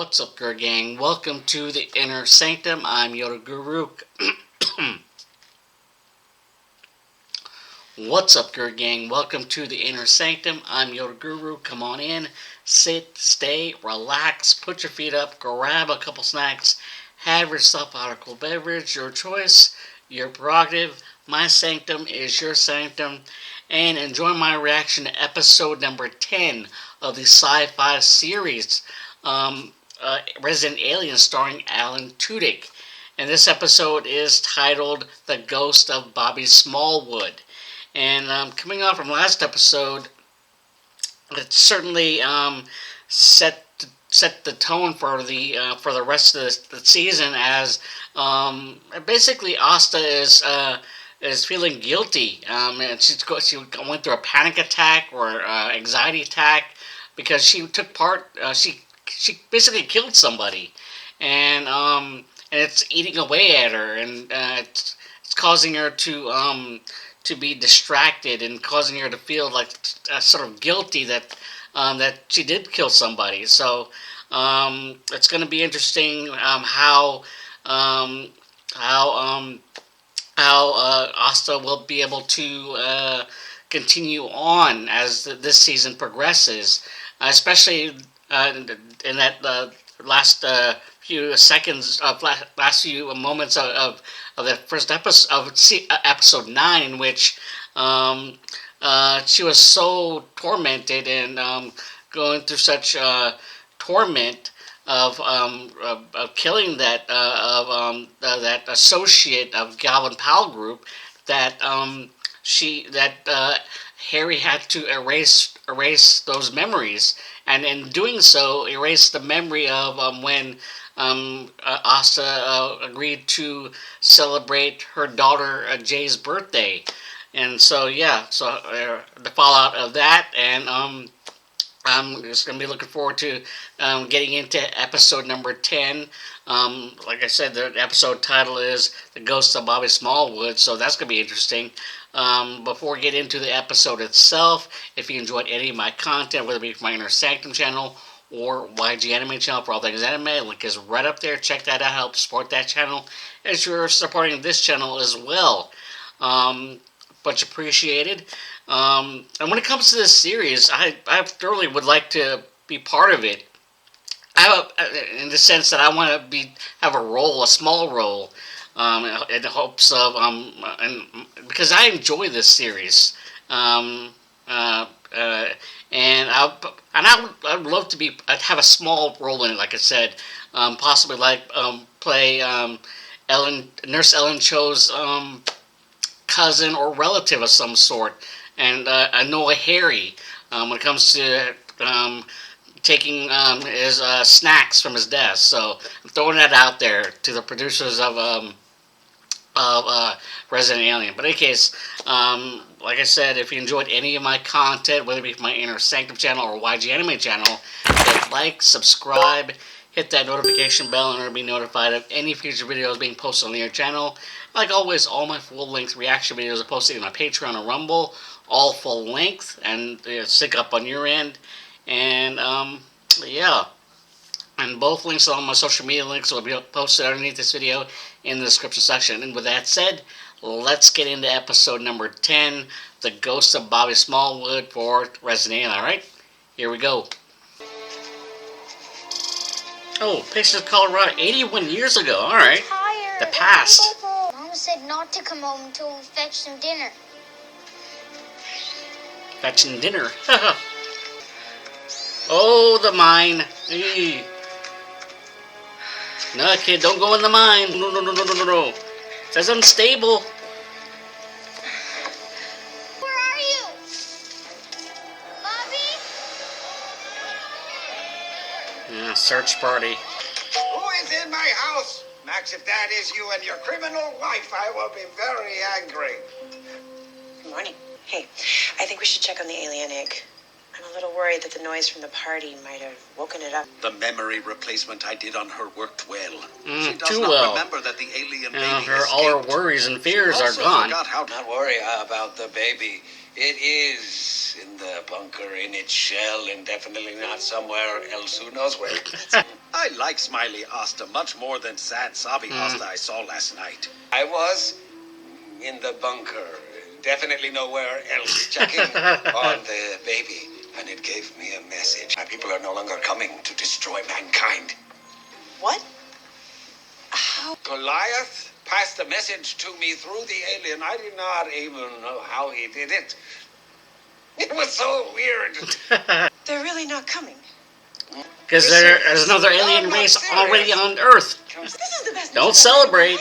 What's up, Guru Gang? Welcome to the Inner Sanctum. I'm Yoda Guru. What's up, Guru Gang? Welcome to the Inner Sanctum. I'm Yoda Guru. Come on in, sit, stay, relax, put your feet up, grab a couple snacks, have yourself a alcoholic beverage, your choice, your prerogative. My sanctum is your sanctum. And enjoy my reaction to episode number 10 of the sci-fi series, Resident Alien, starring Alan Tudyk. And this episode is titled The Ghost of Bobby Smallwood. And coming off from last episode, it certainly set the tone for the rest of the season, as basically Asta is feeling guilty, and she went through a panic attack or anxiety attack because she took part. She basically killed somebody, and it's eating away at her, and it's causing her to be distracted and causing her to feel like sort of guilty that she did kill somebody. So it's going to be interesting how Asta will be able to continue on as this season progresses, especially in that last few seconds of last few moments of the first episode of episode 9, in which she was so tormented and going through such torment of killing that that associate of Galvin Powell Group, that Harry had to erase those memories, and in doing so erase the memory of when Asta agreed to celebrate her daughter Jay's birthday. And so the fallout of that, and I'm just going to be looking forward to getting into episode number 10. Like I said, the episode title is The Ghost of Bobby Smallwood, so that's going to be interesting. Before we get into the episode itself, if you enjoyed any of my content, whether it be from my Inner Sanctum channel or YG Anime channel for all things anime, link is right up there. Check that out, help support that channel, as you're supporting this channel as well. Much appreciated. And when it comes to this series, I thoroughly would like to be part of it. In the sense that I want to have a small role, in hopes of and because I enjoy this series, and I would love to have a small role in it. Like I said, possibly play Nurse Ellen Cho's cousin or relative of some sort, and annoy Harry when it comes to taking his snacks from his desk. So I'm throwing that out there to the producers of Resident Alien. But in any case, like I said, if you enjoyed any of my content, whether it be from my Inner Sanctum channel or YG Anime channel, hit like, subscribe, hit that notification bell in order to be notified of any future videos being posted on your channel. Like always, all my full-length reaction videos are posted in my Patreon or Rumble, all full length, and sync up on your end. And and both links on my social media links will be posted underneath this video in the description section. And with that said, let's get into episode number 10, The Ghost of Bobby Smallwood for Resident Alien. Alright, here we go. Oh, Pictures of Colorado, 81 years ago. Alright, the past. Mom said not to come home until we fetch some dinner. Fetching dinner. Oh, the mine. Eee. No, kid, don't go in the mine. No. It says unstable. Where are you? Bobby? Yeah, search party. Who is in my house? Max, if that is you and your criminal wife, I will be very angry. Good morning. Hey, I think we should check on the alien egg. I'm a little worried that the noise from the party might have woken it up. The memory replacement I did on her worked well. She does too not well. remember that the alien baby All her escaped. worries and fears She are also gone. Forgot how not worry about the baby. It is in the bunker, in its shell, and definitely not somewhere else. Who knows where? I like Smiley Asta much more than sad sobby Asta I saw last night. I was in the bunker, definitely nowhere else, checking on the baby, and it gave me a message. My people are no longer coming to destroy mankind. What? How? Goliath passed a message to me through the alien. I did not even know how he did it. It was so weird. They're really not coming. Because there's another alien race already on Earth. This is the best. Don't celebrate.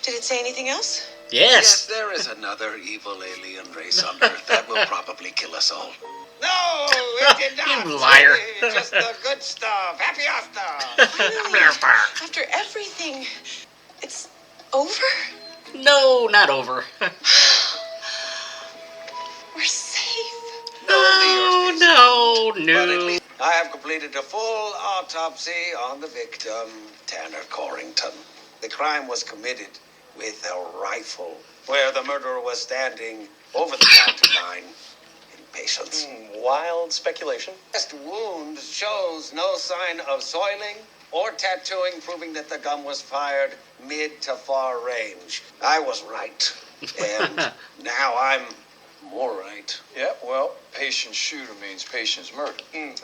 Did it say anything else? Yes. There is another evil alien race on Earth that will probably kill us all. No, it did not. You liar. Just the good stuff. Happy Asta. Finally, after everything, it's over? No, not over. We're safe. No. But at least I have completed a full autopsy on the victim, Tanner Corrington. The crime was committed with a rifle, where the murderer was standing over the counter line in patience. Wild speculation. First wound shows no sign of soiling or tattooing, proving that the gun was fired mid to far range. I was right, and now I'm more right. Yeah, well, patient shooter means patient's murder.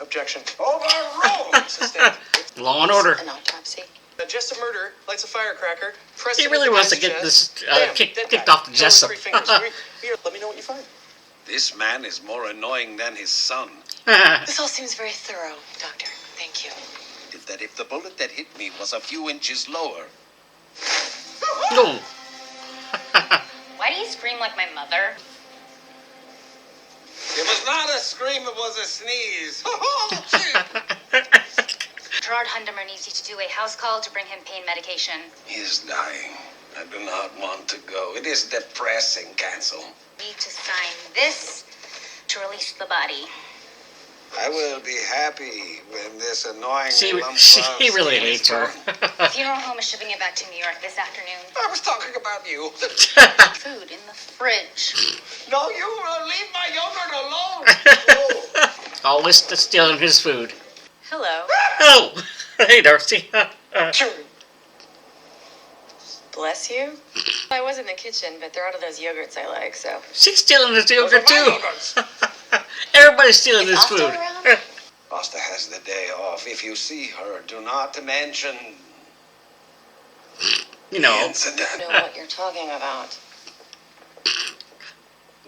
Objection. Overruled! Sustained. Law and Order. An autopsy. Jessup murder, lights a firecracker. Press He it really with the wants to guy's get chest. this Bam, kicked dead guy. off the Kill with Jessup. 3 fingers. Here, let me know what you find. This man is more annoying than his son. This all seems very thorough, Doctor. Thank you. If the bullet that hit me was a few inches lower. No. Why do you scream like my mother? It was not a scream, it was a sneeze. Gerard Hundemer needs you to do a house call to bring him pain medication. He is dying. I do not want to go. It is depressing. Cancel. Need to sign this to release the body. I will be happy when this annoying She lump of really skin is hates her. gone. Funeral home is shipping it back to New York this afternoon. I was talking about you. Food in the fridge. No, you leave my yogurt alone. Always stealing his food. Hello. Oh, hey Darcy. Bless you. I was in the kitchen, but they're out of those yogurts I like, so. She's stealing his yogurt Those are my too. yogurts. Everybody's stealing his Asta food. around? Asta has the day off. If you see her, do not mention You know. the incident. I know what you're talking about.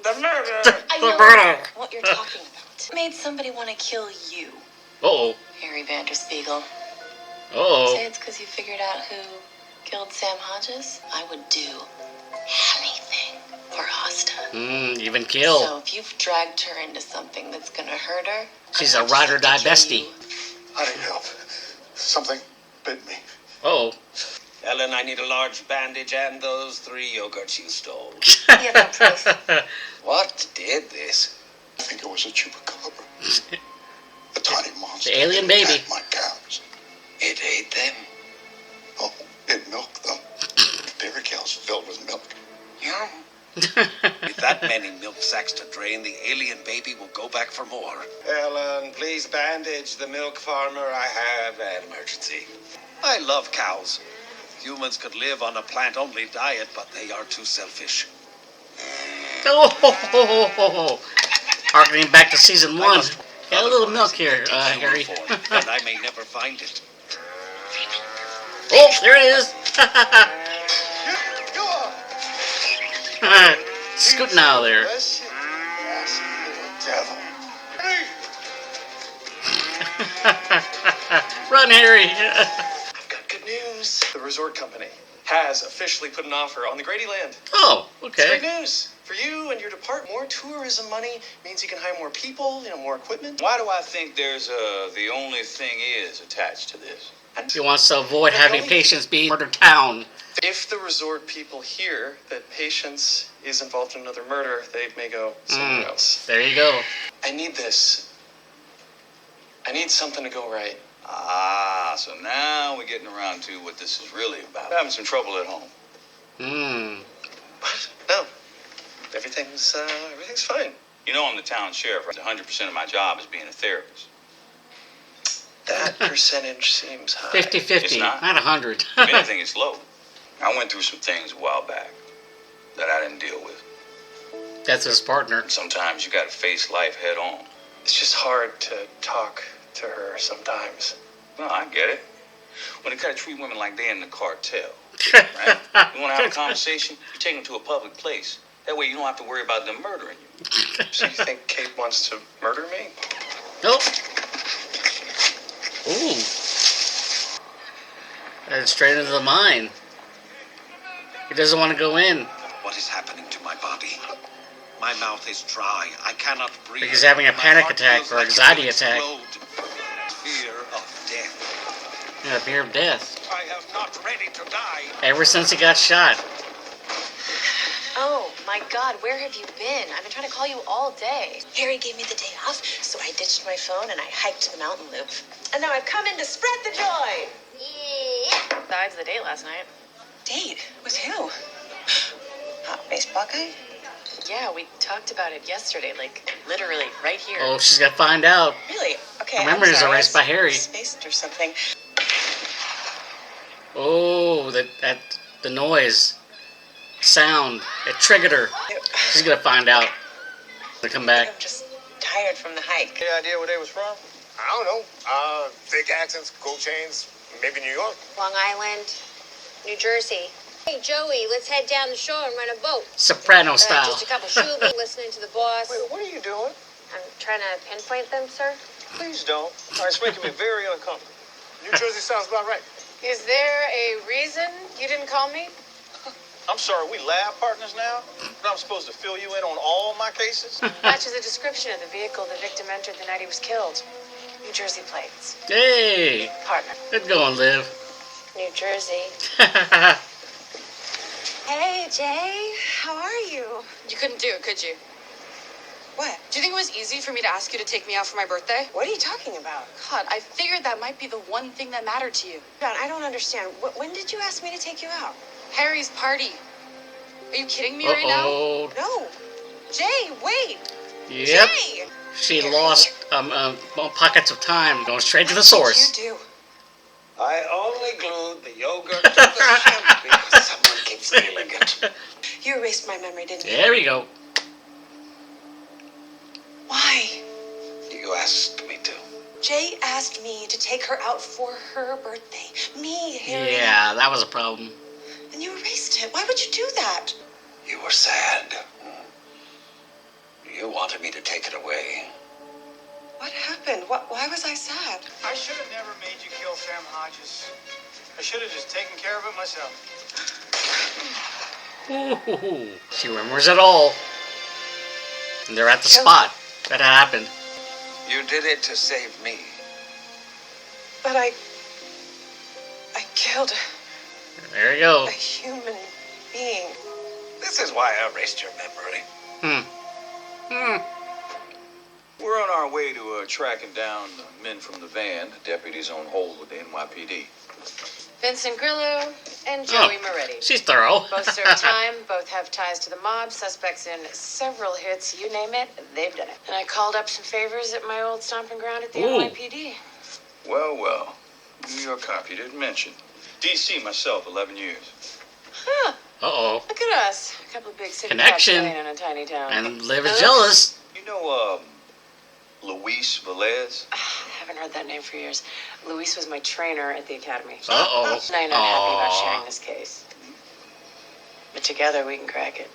The murder. I The know murder. what you're talking about. Made somebody want to kill you, Uh-oh. Harry Vanderspiegel. Uh-oh. Say it's because you figured out who killed Sam Hodges? I would do anything for Asta. Even kill. So if you've dragged her into something that's gonna hurt her, She's I'd a just ride or like to die kill bestie. you. I need help. Something bit me. Uh-oh. Ellen, I need a large bandage and those 3 yogurts you stole. You have no proof. What did this? I think it was a chupacabra. A tiny monster. The alien It baby. attacked my cows. It ate them. Oh, it milked them. Dairy cows filled with milk. Yum. With that many milk sacks to drain, the alien baby will go back for more. Ellen, please bandage the milk farmer. I have an emergency. I love cows. Humans could live on a plant-only diet, but they are too selfish. Oh, harkening back to season 1. Got a little milk here, Harry. And I may never find it. Oh, there it is. Scooting out of there. Devil. Run, Harry. I've got good news. The resort company has officially put an offer on the Grady land. Oh, It's great okay. news. For you and your department, more tourism money means you can hire more people, more equipment. Why do I think there's the only thing is attached to this? He wants to avoid having patients being murdered town. If the resort people hear that Patience is involved in another murder, they may go somewhere else. There you go. I need this. I need something to go right. Ah, so now we're getting around to what this is really about. Having some trouble at home. Hmm. What? No. Everything everything's fine. You know I'm the town sheriff. 100% of my job is being a therapist. That percentage seems high. 50-50, It's not. not 100. If anything, it's low. I went through some things a while back that I didn't deal with. That's his partner. Sometimes you gotta face life head on. It's just hard to talk to her sometimes. No, I get it. When they gotta treat women like they're in the cartel, right? You wanna have a conversation, you take them to a public place. That way you don't have to worry about them murdering you. So you think Kate wants to murder me? Nope. Ooh. That's straight into the mine. He doesn't want to go in. What is happening to my body? My mouth is dry. I cannot breathe. Like he's having a My panic heart attack feels or like it anxiety will attack. explode. Fear of death. Yeah, fear of death. I am not ready to die. Ever since he got shot. Oh, my God, where have you been? I've been trying to call you all day. Harry gave me the day off, so I ditched my phone and I hiked the mountain loop. And now I've come in to spread the joy. Yeah. Besides the date last night. Date? With who? Baseball guy? Yeah, we talked about it yesterday, like, literally, right here. Oh, she's got to find out. Really? Okay, Her memory is I'm sorry, erased by Harry. Spaced or something. Oh, the noise. Sound. It triggered her. She's going to find out. To come back. I'm just tired from the hike. Any idea where they was from? I don't know. Fake accents, gold chains, maybe New York. Long Island, New Jersey. Hey, Joey, let's head down the shore and rent a boat. Soprano style. Just a couple shoobies, listening to the boss. Wait, what are you doing? I'm trying to pinpoint them, sir. Please don't. It's making me very uncomfortable. New Jersey sounds about right. Is there a reason you didn't call me? I'm sorry, we lab partners now? But I'm supposed to fill you in on all my cases? Matches the description of the vehicle the victim entered the night he was killed. New Jersey plates. Hey. Partner. Good going, Liv. New Jersey. Hey, Jay. How are you? You couldn't do it, could you? What? Do you think it was easy for me to ask you to take me out for my birthday? What are you talking about? God, I figured that might be the one thing that mattered to you. John, I don't understand. When did you ask me to take you out? Harry's party. Are you kidding me right now? Uh-oh. No. Jay, wait. Yep. Jay. She lost pockets of time. Going straight to the source. What did you do? I only glued the yogurt to the shrimp because someone keeps stealing it. You erased my memory, didn't you? There we go. Why? You asked me to. Jay asked me to take her out for her birthday. Me, Harry. Yeah, that was a problem. And you erased it. Why would you do that? You were sad. You wanted me to take it away. What happened? Why was I sad? I should have never made you kill Sam Hodges. I should have just taken care of it myself. Ooh, she remembers it all. And they're at the spot that happened. You did it to save me. But I killed There you go. a human being. This is why I erased your memory. We're on our way to tracking down the men from the van, deputies on hold with the NYPD. Vincent Grillo and Joey Moretti. She's thorough. Both serve time, both have ties to the mob, suspects in several hits, you name it, they've done it. And I called up some favors at my old stomping ground at the Ooh. NYPD. Well. New York cop you didn't mention. DC myself, 11 years. Huh, Uh-oh. look at us. A couple of big city Connection. cops in a tiny town. And Liv is jealous. You know, Luis Velez? Haven't heard that name for years. Luis was my trainer at the academy. Uh-oh. And I'm not happy about Aw. sharing this case. But together we can crack it.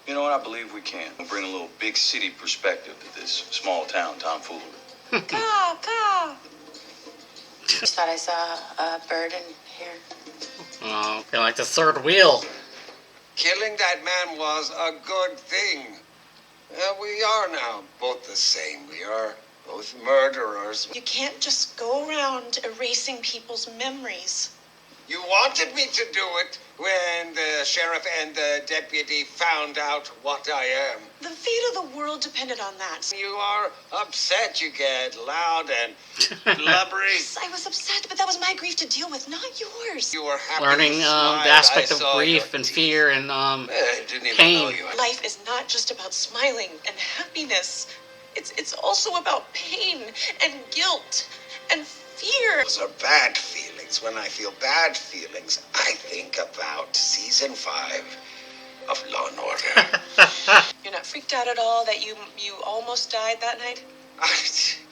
You know what? I believe we can. We'll bring a little big city perspective to this small town tomfoolery. Caw. Just thought I saw a bird in here. Oh, feel like the third wheel. Killing that man was a good thing. We are now both the same. We are both murderers. You can't just go around erasing people's memories. You wanted me to do it when the sheriff and the deputy found out what I am. The fate of the world depended on that. You are upset, you get loud and blubbery. I was upset, but that was my grief to deal with, not yours. You were happy. Learning you the smiled. aspect I of saw grief your and teeth. fear and I didn't even pain. know you. Life is not just about smiling and happiness. It's also about pain and guilt and fear. Those are bad feelings. When I feel bad feelings, I think about season 5 of Law and Order. You're not freaked out at all that you almost died that night? I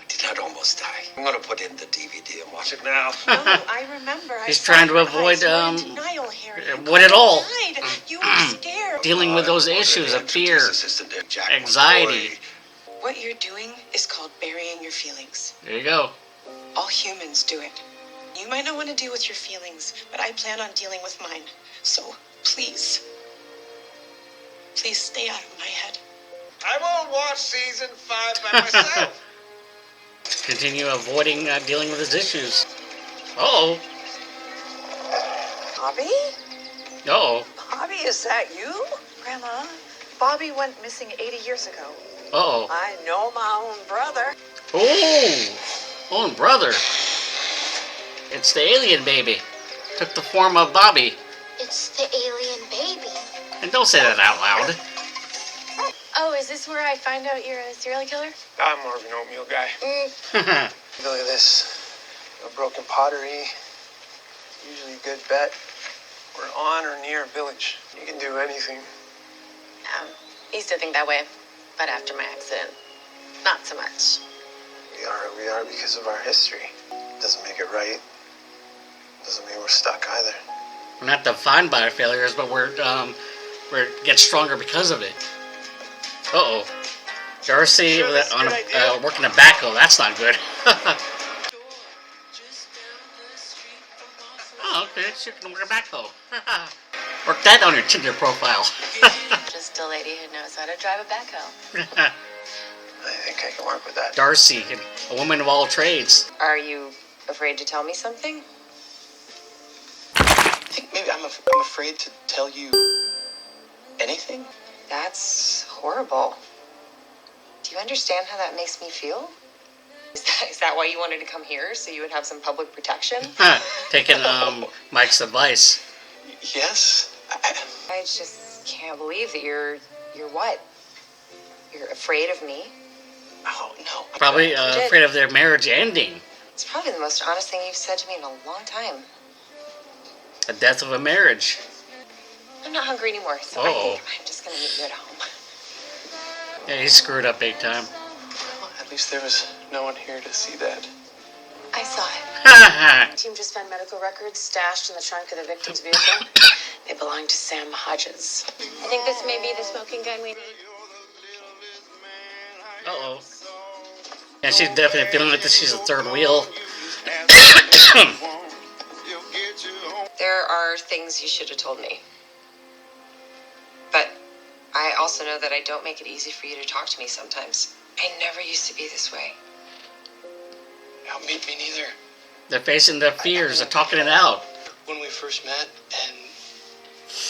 did not almost die. I'm gonna put in the DVD and watch it now. No, I remember. He's trying to avoid denial, Harry. what at all. You died. You were scared. Dealing with those issues of fear, anxiety. What you're doing is called burying your feelings. There you go. All humans do it. You might not want to deal with your feelings, but I plan on dealing with mine. So, please stay out of my head. I won't watch season 5 by myself. Continue avoiding dealing with his issues. Uh-oh. Bobby? Uh-oh. Bobby, is that you? Grandma, Bobby went missing 80 years ago. Uh-oh. I know my own brother. Oh! Own brother. It's the alien baby. Took the form of Bobby. It's the alien baby. And don't say that out loud. Oh, is this where I find out you're a serial killer? I'm more of an oatmeal guy. Look at this. A broken pottery. Usually a good bet. We're on or near a village. You can do anything. Used to think that way, but after my accident, not so much. We are who we are because of our history. Doesn't make it right. Doesn't mean we're stuck either. We're not defined by our failures, but we're get stronger because of it. Uh-oh. Darcy working a backhoe. That's not good. Oh, okay. She can work a backhoe. Work that on your Tinder profile. Just a lady who knows how to drive a backhoe. I think I can work with that. Darcy, a woman of all trades. Are you afraid to tell me something? I think maybe I'm afraid to tell you anything. That's horrible. Do you understand how that makes me feel? Is that why you wanted to come here, so you would have some public protection? Taking Mike's advice. Yes. I just can't believe that you're what? You're afraid of me? Oh, no. Probably afraid of their marriage ending. It's probably the most honest thing you've said to me in a long time. The death of a marriage. I'm not hungry anymore, so I think I'm just gonna meet you at home. Yeah, he screwed up big time. Well, at least there was no one here to see that. I saw it. The team just found medical records stashed in the trunk of the victim's vehicle. They belong to Sam Hodges. I think this may be the smoking gun we need. Uh-oh. Yeah, she's definitely feeling like this. She's a third wheel. There are things you should have told me. But I also know that I don't make it easy for you to talk to me sometimes. I never used to be this way. No, me neither. They're facing their fears. They're talking it out. When we first met, and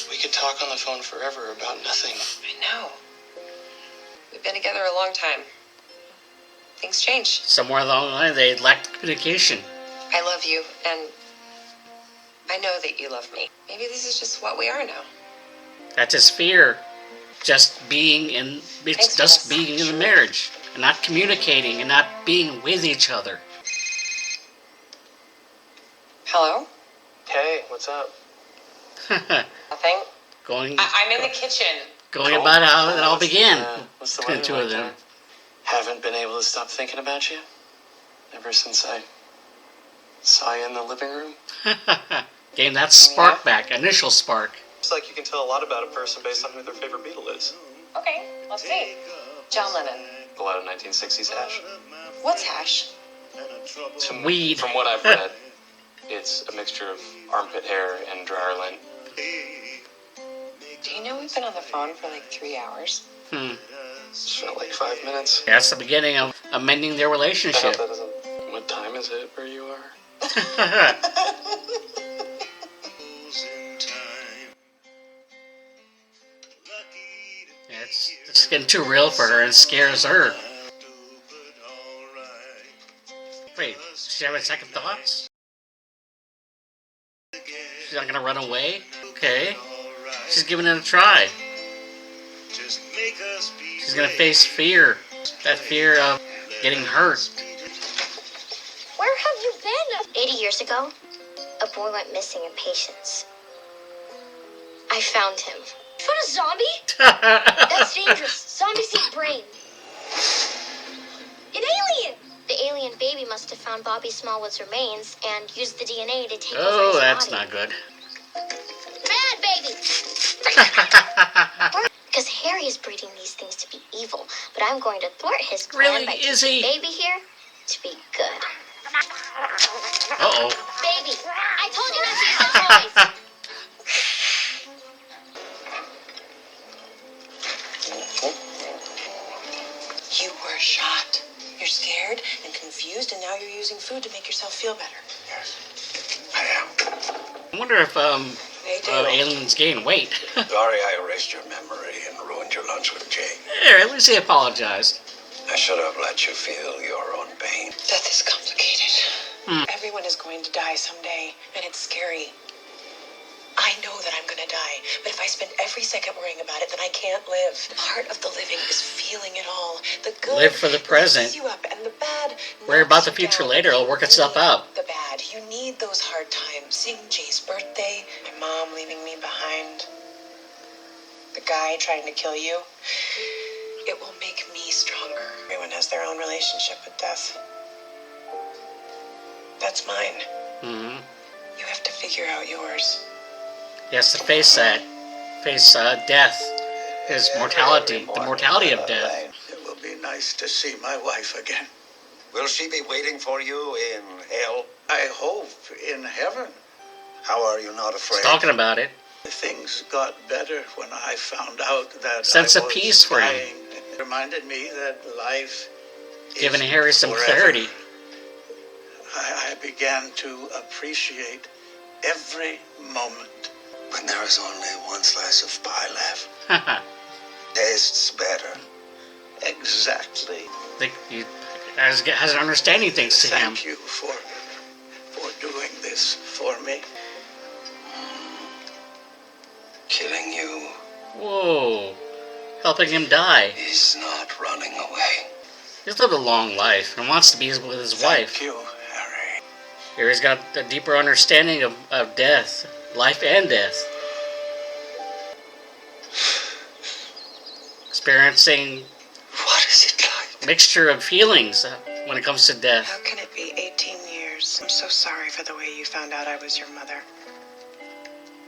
we could talk on the phone forever about nothing. I know. We've been together a long time. Things change. Somewhere along the line, they lacked communication. I love you, and I know that you love me. Maybe this is just what we are now. That's his fear. Just being in, it's just being in the marriage. And not communicating and not being with each other. Hello? Hey, what's up? Nothing. I'm in the kitchen. Going about how it all began. What's the Between weather the two of them. like there? Haven't been able to stop thinking about you ever since I saw you in the living room. Gain that spark back, initial spark. It's like you can tell a lot about a person based on who their favorite Beatle is. Okay, let's see. John Lennon. A lot of 1960s hash. What's hash? Weed. From what I've read, it's a mixture of armpit hair and dryer lint. Do you know we've been on the phone for like 3 hours? It's felt like 5 minutes. That's the beginning of amending their I relationship. hope that doesn't... What time is it where you are? It's getting too real for her and scares her. Wait, does she have second thoughts? She's not gonna run away? Okay. She's giving it a try. She's gonna face fear. That fear of getting hurt. Where have you been? 80 years ago, a boy went missing in Patience. I found him. You found a zombie? That's dangerous. Zombies eat brain. An alien! The alien baby must have found Bobby Smallwood's remains and used the DNA to take over his body. Oh, that's not good. Bad baby! Because Harry is breeding these things to be evil, but I'm going to thwart his plan Really? by Is teaching he? baby here to be good. Uh-oh. Baby, I told you not to use that voice. You were shot. You're scared and confused, and now you're using food to make yourself feel better. Yes, I am. I wonder if They do. aliens gain weight. Sorry I erased your memory and ruined your lunch with Jane. There, at least he apologized. I should have let you feel your own pain. Death is complicated. Everyone is going to die someday, and it's scary. I know that I'm going to die, but if I spend every second worrying about it, then I can't live. Part of the living is feeling it all. The good Live for the present. lifts you up, and the bad Worry about knocks the you future down. later. It'll work itself You need out. The bad. You need those hard times. Seeing Jay's birthday, my mom leaving me behind, the guy trying to kill you. It will make me stronger. Everyone has their own relationship with death. That's mine. Mm-hmm. You have to figure out yours. He has to face that. Face death. His mortality. The mortality of death. It will be nice to see my wife again. Will she be waiting for you in hell? I hope in heaven. How are you not afraid? He's talking about it. Things got better when I found out that Sense I of was peace for him. dying. It reminded me that life Giving is Harry some forever. clarity. I began to appreciate every moment. When there is only one slice of pie left, tastes better. Exactly. He has an understanding thanks to him. Thank you for doing this for me. Killing you Whoa. Helping him die. is not running away. He's lived a long life and wants to be with his wife. Thank you, Harry. Here he's got a deeper understanding of death. Life and death. Experiencing What is it like? mixture of feelings when it comes to How death. can it be 18 years? I'm so sorry for the way you found out I was your mother.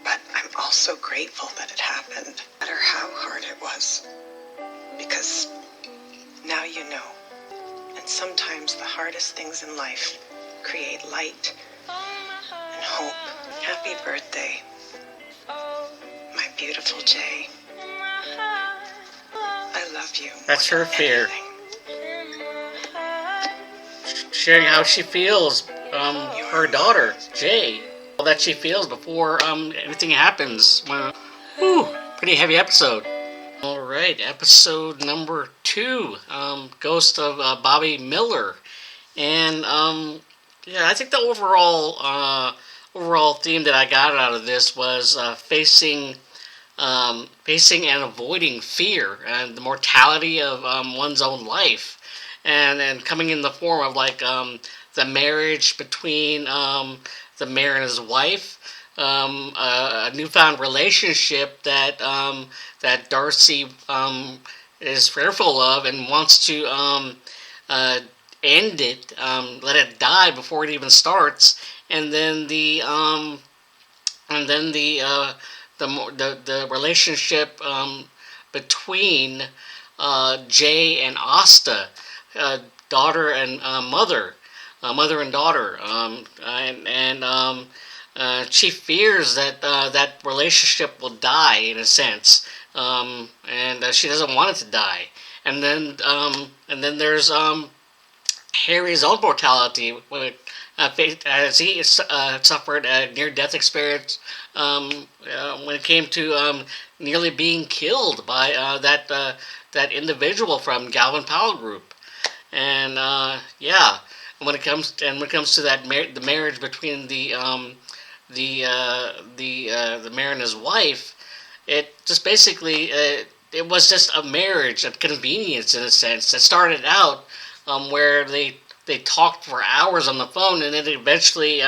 But I'm also grateful that it happened, no matter how hard it was. Because now you know. And sometimes the hardest things in life create light and hope. Happy birthday, my beautiful Jay. I love you. That's more her than fear. anything. Sharing how she feels, her daughter, Jay. All that she feels before anything happens. Whew, pretty heavy episode. Alright, episode number 2. Ghost of Bobby Miller. And yeah, I think the overall theme that I got out of this was facing and avoiding fear and the mortality of one's own life, and coming in the form of like the marriage between the mayor and his wife, a newfound relationship that that Darcy is fearful of and wants to end it, let it die before it even starts, and then the relationship between Jay and Asta, daughter and mother and daughter, she fears that that relationship will die in a sense, and she doesn't want it to die. And then there's Harry's own mortality as he suffered a near-death experience when it came to nearly being killed by that individual from Galvin Powell Group. And yeah, when it comes to the marriage between the mayor and his wife, it just basically it was just a marriage of convenience in a sense. It started out where they talked for hours on the phone, and then eventually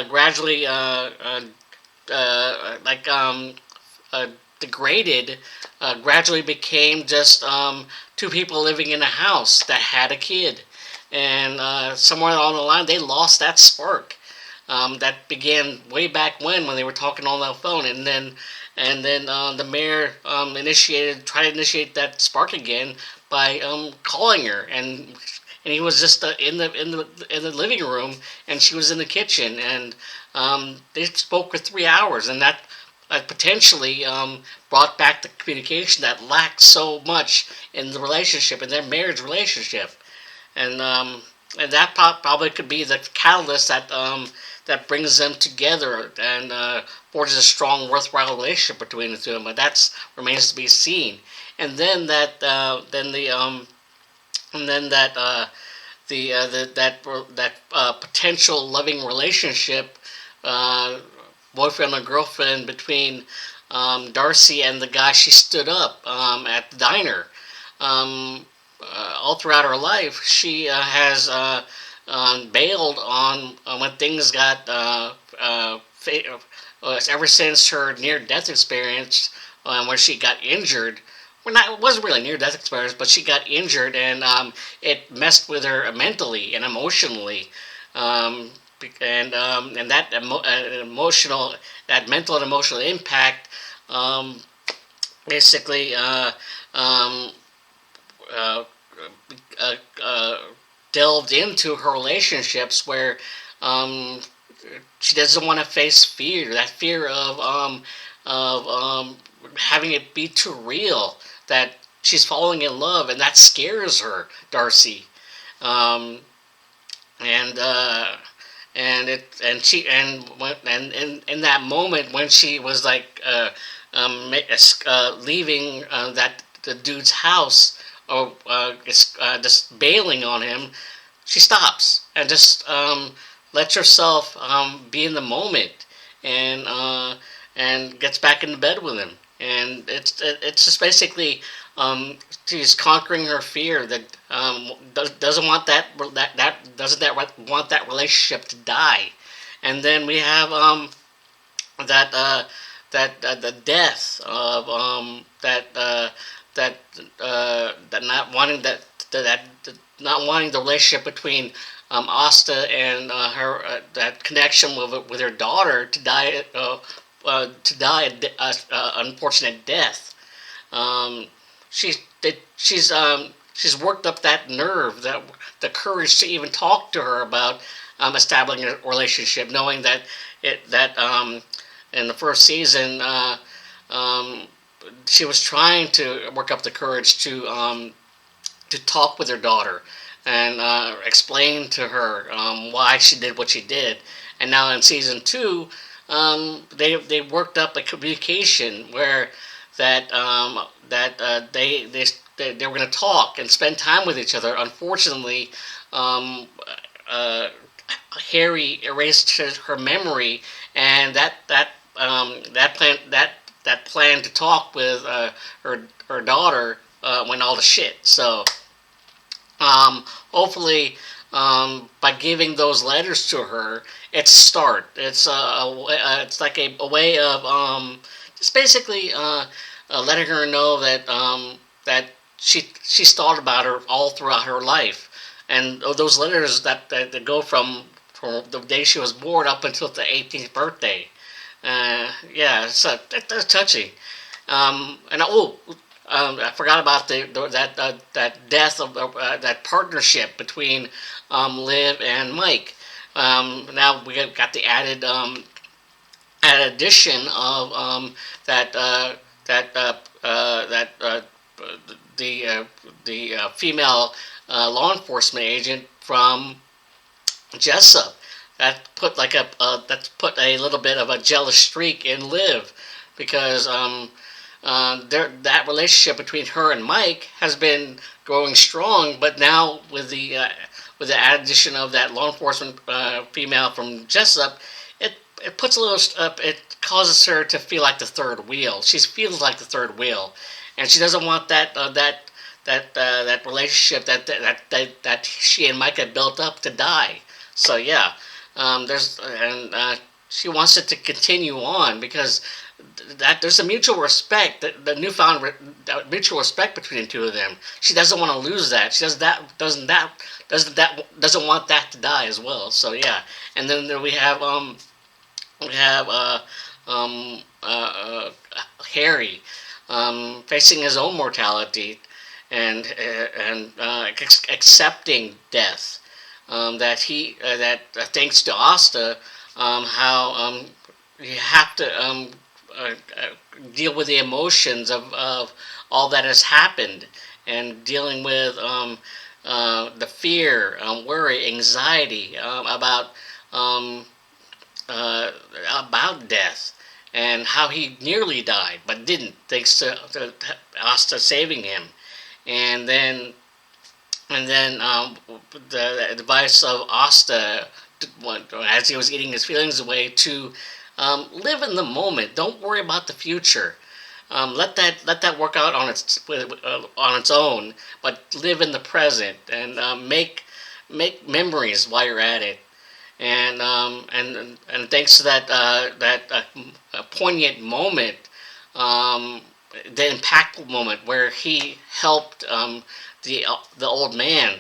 gradually like degraded, gradually became just two people living in a house that had a kid. And somewhere along the line, they lost that spark. That began way back when they were talking on the phone, and then the mayor tried to initiate that spark again by calling her, and he was just in the living room, and she was in the kitchen, and they spoke for 3 hours, and that potentially brought back the communication that lacked so much in the relationship, in their marriage relationship, and that probably could be the catalyst that brings them together and forges a strong, worthwhile relationship between the two of them. But that remains to be seen. And then that potential loving relationship, boyfriend and girlfriend between Darcy and the guy she stood up at the diner. All throughout her life, she has bailed on when things got ever since her near-death experience, where she got injured. Well, it wasn't really near-death experience, but she got injured, and it messed with her mentally and emotionally. And that mental and emotional impact, basically um, uh, uh, uh, delved into her relationships, where um, she doesn't want to face fear, that fear of having it be too real, that she's falling in love, and that scares her, Darcy. Um, and she and in that moment when she was like leaving that the dude's house, or just bailing on him, she stops and just lets herself be in the moment, and gets back into bed with him. And it's just basically she's conquering her fear that doesn't want want that relationship to die. And then we have that the death of that not wanting the relationship between Asta and her, that connection with her daughter to die unfortunate death. Um, she's she's worked up that nerve, that the courage to even talk to her about establishing a relationship, knowing that in the first season um, she was trying to work up the courage to talk with her daughter and explain to her why she did what she did. And now in season two, they worked up a communication where they were going to talk and spend time with each other. Unfortunately, um, uh, Harry erased her memory, and that plan to talk with her daughter went all to shit. So hopefully, by giving those letters to her, it's a start. It's like a way of just basically letting her know that she's thought about her all throughout her life, and those letters that go from the day she was born up until the 18th birthday. Yeah, that's touchy. I forgot about that death of that partnership between Liv and Mike. Now we got the added addition of that the female law enforcement agent from Jessup. that put a little bit of a jealous streak in Liv, because that relationship between her and Mike has been growing strong, but now with the addition of that law enforcement female from Jessup, it puts a little it causes her to feel like the third wheel. She feels like the third wheel, and she doesn't want that relationship that she and Mike had built up to die. So yeah, she wants it to continue on, because that there's a mutual respect, the newfound mutual respect between the two of them. She doesn't want to lose that. She doesn't want that to die as well. So yeah, and then there we have Harry facing his own mortality, and accepting death. Thanks to Asta, how you have to deal with the emotions of all that has happened, and dealing with the fear, worry, anxiety about death, and how he nearly died but didn't, thanks to Asta saving him. And then the advice of Asta, as he was eating his feelings away, to live in the moment. Don't worry about the future. Let that work out on its own, but live in the present, and make memories while you're at it. And thanks to that poignant moment, the impactful moment where he helped the old man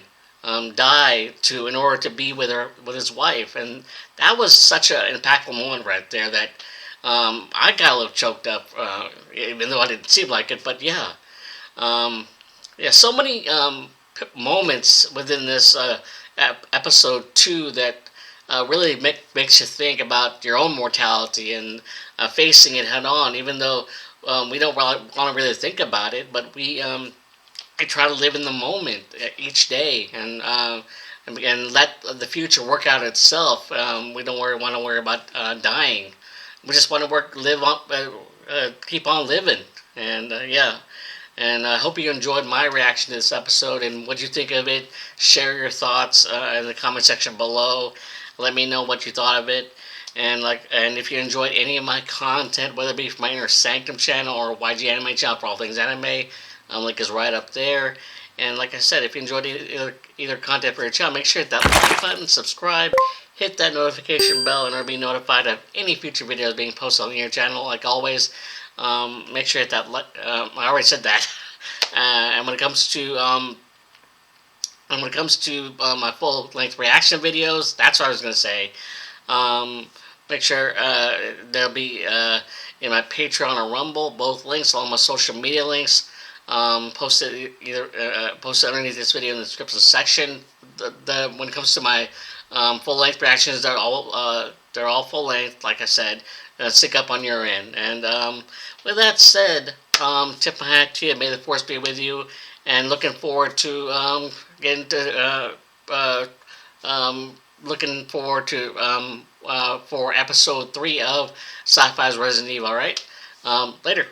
die in order to be with his wife, and that was such an impactful moment right there that I got a little choked up, even though I didn't seem like it. But yeah, so many moments within this episode 2 that really makes you think about your own mortality, and facing it head on, even though we don't want to really think about it, but I try to live in the moment each day, and let the future work out itself. We don't want to worry about dying. We just want to keep on living, and yeah. And I hope you enjoyed my reaction to this episode, and what you think of it. Share your thoughts in the comment section below. Let me know what you thought of it. And if you enjoyed any of my content, whether it be from my Inner Sanctum channel or YG Anime channel for all things anime, link is right up there. And like I said, if you enjoyed either content for your channel, make sure to hit that like button, subscribe, hit that notification bell, and you'll be notified of any future videos being posted on your channel. Like always, make sure to hit that I already said that. And when it comes to my full-length reaction videos, that's what I was going to say. Make sure they'll be in my Patreon or Rumble, both links, along my social media links, posted underneath this video in the description section. When it comes to my full-length reactions, they're all full-length, like I said. Stick up on your end. And with that said, tip my hat to you. May the force be with you. And looking forward to for episode 3 of Sci-Fi's Resident Evil. All right, later.